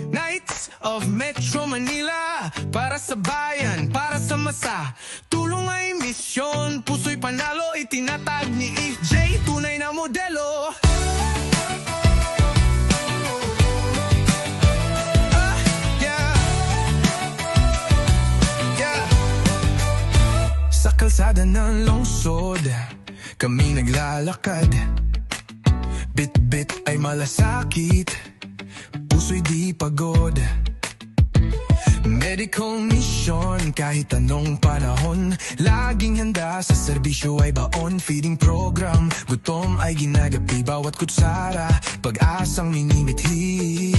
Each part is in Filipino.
Knights of Metro Manila, para sa bayan, para sa masa. Tulong ay misyon, puso'y panalo, itinatag ni EJ, tunay na modelo. Sa kalsada ng lungsod, kami naglalakad. Bit-bit ay malasakit, puso'y di pagod. Medical mission, kahit anong panahon, laging handa sa serbisyo ay baon. Feeding program, gutom ay ginagapi, bawat kutsara, pag-asang minimithi.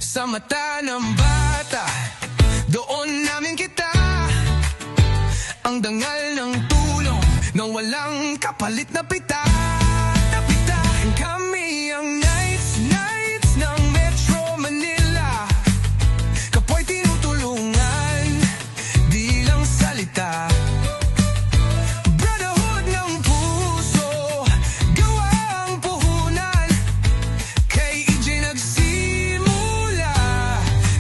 Sa mata ng bata, doon namin kita, ang dangal ng tulong, nang walang kapalit na pita. Kami ang Knights ng Metro Manila, kapwa'y tinutulungan, di lang salita. Brotherhood ng puso, gawa ang puhunan, kay EJ nagsimula,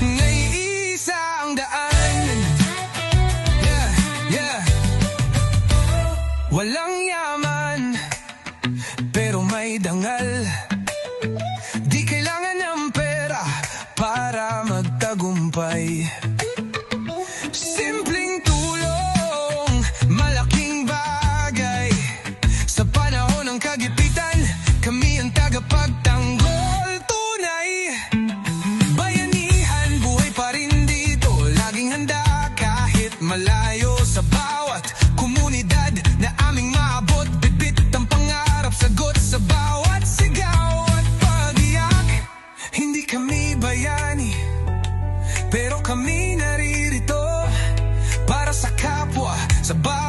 naiisa ang daan. Walang yaman, pero may dangal. Di kailangan ng pera para magtagumpay. Simpleng tulong, malaking bagay. Sa panahon ng kagipitan, kami ang tagapagtanggol. Tunay, bayanihan, buhay pa rin dito. Laging handa kahit malayo, sa bawat komunidad na aming maabot. Bit-bit ang pangarap, sagot sa bawat sigaw at pag-iyak. Hindi kami bayani, pero kami naririto para sa kapwa, sa bawat